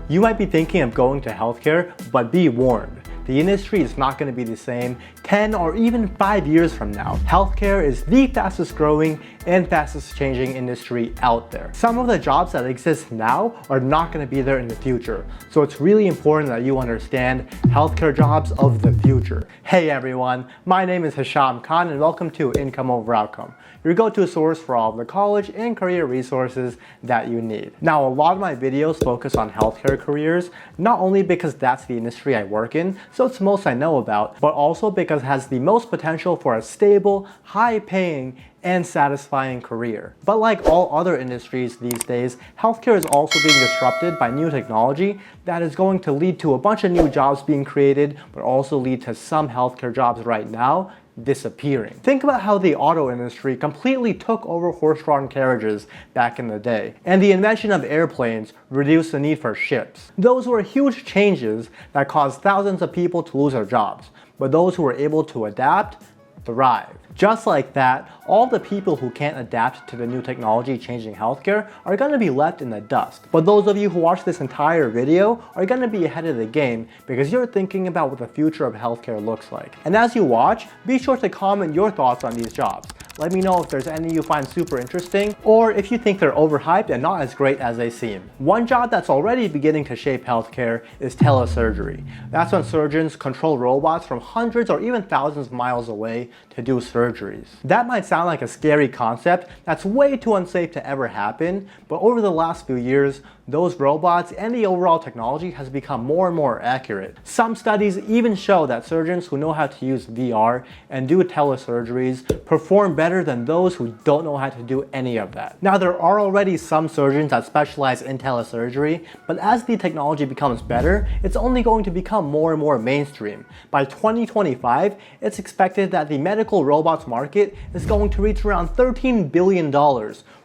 You might be thinking of going to healthcare, but be warned. The industry is not going to be the same 10 or even 5 years from now. Healthcare is the fastest growing and fastest changing industry out there. Some of the jobs that exist now are not going to be there in the future. So it's really important that you understand healthcare jobs of the future. Hey everyone, my name is Hisham Khan and welcome to Income Over Outcome, your go-to source for all of the college and career resources that you need. Now, a lot of my videos focus on healthcare careers, not only because that's the industry I work in, so it's the most I know about, but also because it has the most potential for a stable, high-paying, and satisfying career. But like all other industries these days, healthcare is also being disrupted by new technology that is going to lead to a bunch of new jobs being created, but also lead to some healthcare jobs right now disappearing. Think about how the auto industry completely took over horse-drawn carriages back in the day, and the invention of airplanes reduced the need for ships. Those were huge changes that caused thousands of people to lose their jobs, but those who were able to adapt thrived. Just like that, all the people who can't adapt to the new technology changing healthcare are going to be left in the dust. But those of you who watch this entire video are going to be ahead of the game because you're thinking about what the future of healthcare looks like. And as you watch, be sure to comment your thoughts on these jobs. Let me know if there's any you find super interesting, or if you think they're overhyped and not as great as they seem. One job that's already beginning to shape healthcare is telesurgery. That's when surgeons control robots from hundreds or even thousands of miles away to do surgeries. That might sound like a scary concept that's way too unsafe to ever happen, but over the last few years, those robots and the overall technology has become more and more accurate. Some studies even show that surgeons who know how to use VR and do telesurgeries perform better than those who don't know how to do any of that. Now, there are already some surgeons that specialize in telesurgery, but as the technology becomes better, it's only going to become more and more mainstream. By 2025, it's expected that the medical robots market is going to reach around $13 billion,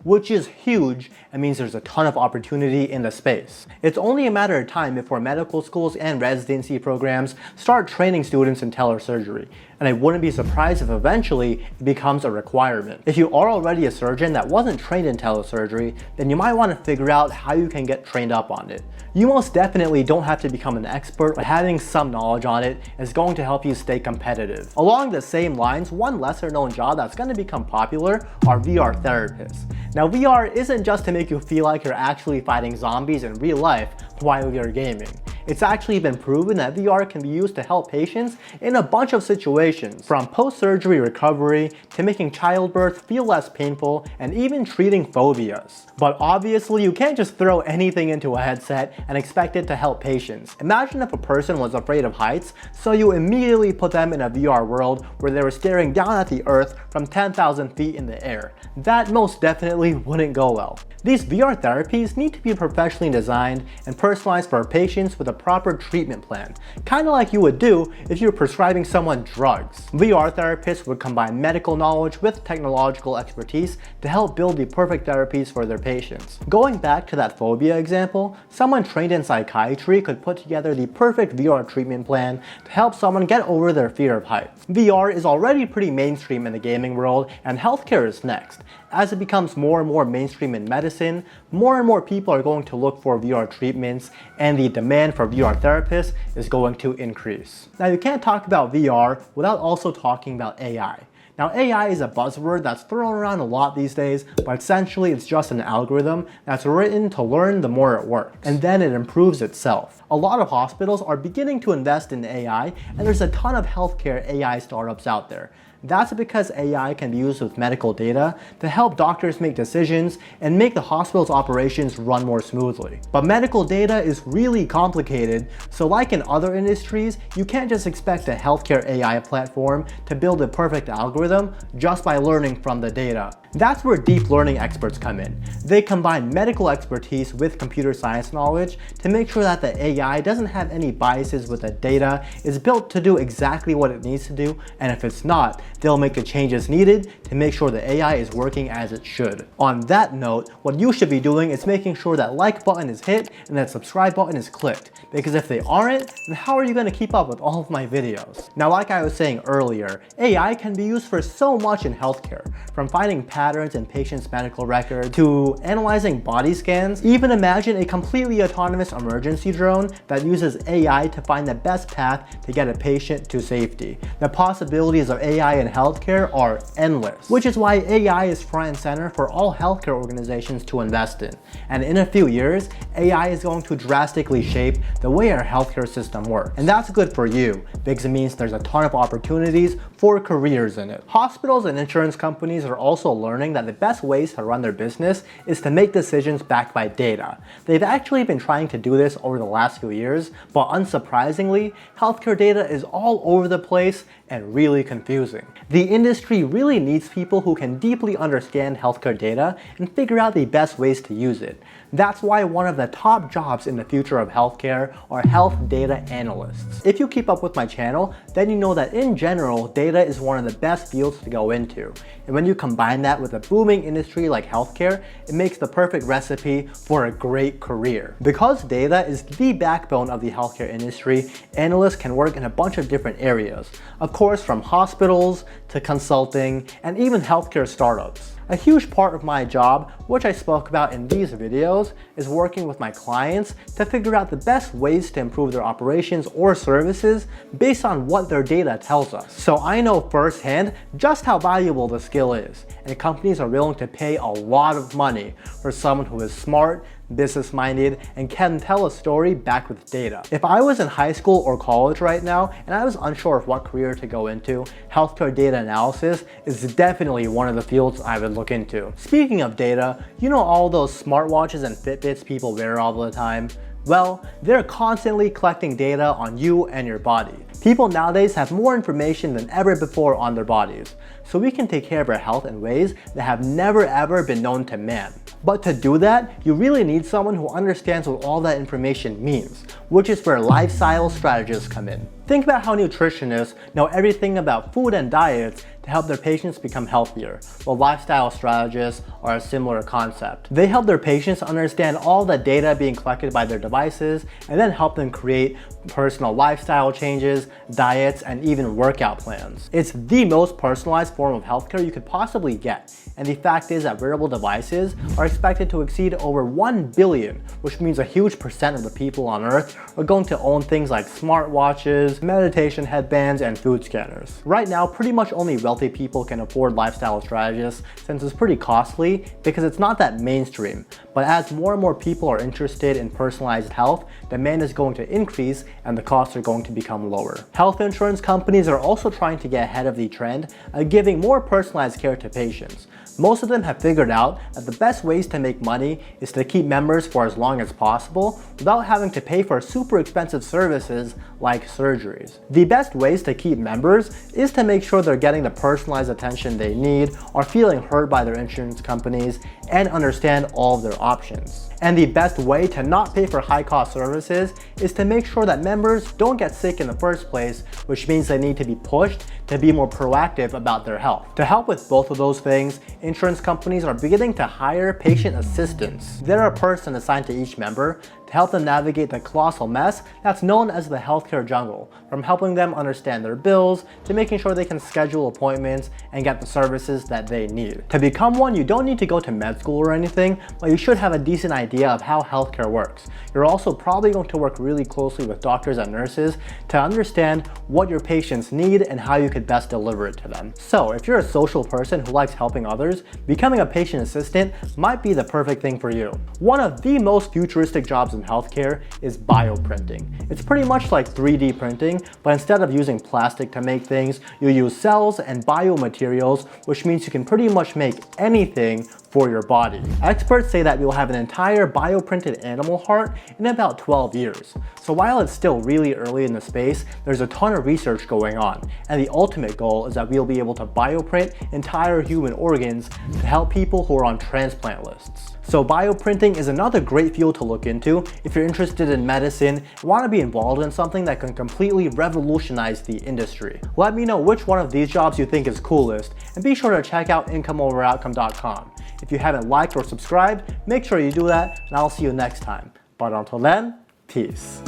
which is huge and means there's a ton of opportunity in the space. It's only a matter of time before medical schools and residency programs start training students in telesurgery, and I wouldn't be surprised if eventually it becomes a requirement. If you are already a surgeon that wasn't trained in telesurgery, then you might want to figure out how you can get trained up on it. You most definitely don't have to become an expert, but having some knowledge on it is going to help you stay competitive. Along the same lines, one lesser known job that's going to become popular are VR therapists. Now, VR isn't just to make you feel like you're actually fighting zombies in real life while you're gaming. It's actually been proven that VR can be used to help patients in a bunch of situations, from post-surgery recovery to making childbirth feel less painful and even treating phobias. But obviously, you can't just throw anything into a headset and expect it to help patients. Imagine if a person was afraid of heights, so you immediately put them in a VR world where they were staring down at the earth from 10,000 feet in the air. That most definitely wouldn't go well. These VR therapies need to be professionally designed and personalized for patients with a proper treatment plan, kind of like you would do if you were prescribing someone drugs. VR therapists would combine medical knowledge with technological expertise to help build the perfect therapies for their patients. Going back to that phobia example, someone trained in psychiatry could put together the perfect VR treatment plan to help someone get over their fear of heights. VR is already pretty mainstream in the gaming world, and healthcare is next. As it becomes more and more mainstream in medicine, more and more people are going to look for VR treatments, and the demand for VR therapists is going to increase. Now, you can't talk about VR without also talking about AI. Now, AI is a buzzword that's thrown around a lot these days, but essentially it's just an algorithm that's written to learn the more it works, and then it improves itself. A lot of hospitals are beginning to invest in AI, and there's a ton of healthcare AI startups out there. That's because AI can be used with medical data to help doctors make decisions and make the hospital's operations run more smoothly. But medical data is really complicated, so like in other industries, you can't just expect a healthcare AI platform to build a perfect algorithm just by learning from the data. That's where deep learning experts come in. They combine medical expertise with computer science knowledge to make sure that the AI doesn't have any biases with the data, is built to do exactly what it needs to do, and if it's not, They'll make the changes needed to make sure the AI is working as it should. On that note, what you should be doing is making sure that like button is hit and that subscribe button is clicked. Because if they aren't, then how are you going to keep up with all of my videos? Now, like I was saying earlier, AI can be used for so much in healthcare, from finding patterns in patients' medical records to analyzing body scans. Even imagine a completely autonomous emergency drone that uses AI to find the best path to get a patient to safety. The possibilities of AI in healthcare are endless, which is why AI is front and center for all healthcare organizations to invest in. And in a few years, AI is going to drastically shape the way our healthcare system works. And that's good for you, because it means there's a ton of opportunities for careers in it. Hospitals and insurance companies are also learning that the best ways to run their business is to make decisions backed by data. They've actually been trying to do this over the last few years, but unsurprisingly, healthcare data is all over the place and really confusing. The industry really needs people who can deeply understand healthcare data and figure out the best ways to use it. That's why one of the top jobs in the future of healthcare are health data analysts. If you keep up with my channel, then you know that in general, data is one of the best fields to go into. And when you combine that with a booming industry like healthcare, it makes the perfect recipe for a great career. Because data is the backbone of the healthcare industry, analysts can work in a bunch of different areas. Of course, from hospitals to consulting and even healthcare startups. A huge part of my job, which I spoke about in these videos, is working with my clients to figure out the best ways to improve their operations or services based on what their data tells us. So I know firsthand just how valuable the skill is, and companies are willing to pay a lot of money for someone who is smart, business-minded, and can tell a story backed with data. If I was in high school or college right now and I was unsure of what career to go into, healthcare data analysis is definitely one of the fields I would look into. Speaking of data, you know all those smartwatches and Fitbits people wear all the time? Well, they're constantly collecting data on you and your body. People nowadays have more information than ever before on their bodies, so we can take care of our health in ways that have never ever been known to man. But to do that, you really need someone who understands what all that information means, which is where lifestyle strategists come in. Think about how nutritionists know everything about food and diets to help their patients become healthier, while lifestyle strategists are a similar concept. They help their patients understand all the data being collected by their devices and then help them create personal lifestyle changes, diets, and even workout plans. It's the most personalized form of healthcare you could possibly get, and the fact is that wearable devices are expected to exceed over 1 billion, which means a huge percent of the people on Earth are going to own things like smartwatches, meditation headbands, and food scanners. Right now, pretty much only wealthy people can afford lifestyle strategists since it's pretty costly because it's not that mainstream. But as more and more people are interested in personalized health, demand is going to increase and the costs are going to become lower. Health insurance companies are also trying to get ahead of the trend of giving more personalized care to patients. Most of them have figured out that the best ways to make money is to keep members for as long as possible without having to pay for super expensive services like surgeries. The best ways to keep members is to make sure they're getting the personalized attention they need, are feeling heard by their insurance companies, and understand all of their options. And the best way to not pay for high-cost services is to make sure that members don't get sick in the first place, which means they need to be pushed to be more proactive about their health. To help with both of those things, insurance companies are beginning to hire patient assistants. They're a person assigned to each member to help them navigate the colossal mess that's known as the healthcare jungle, from helping them understand their bills to making sure they can schedule appointments and get the services that they need. To become one, you don't need to go to med school or anything, but you should have a decent idea of how healthcare works. You're also probably going to work really closely with doctors and nurses to understand what your patients need and how you could best deliver it to them. So if you're a social person who likes helping others, becoming a patient assistant might be the perfect thing for you. One of the most futuristic jobs in healthcare is bioprinting. It's pretty much like 3D printing, but instead of using plastic to make things, you use cells and biomaterials, which means you can pretty much make anything for your body. Experts say that we'll have an entire bioprinted animal heart in about 12 years. So while it's still really early in the space, there's a ton of research going on, and the ultimate goal is that we'll be able to bioprint entire human organs to help people who are on transplant lists. So bioprinting is another great field to look into if you're interested in medicine and want to be involved in something that can completely revolutionize the industry. Let me know which one of these jobs you think is coolest, and be sure to check out incomeoveroutcome.com. If you haven't liked or subscribed, make sure you do that, and I'll see you next time. But until then, peace.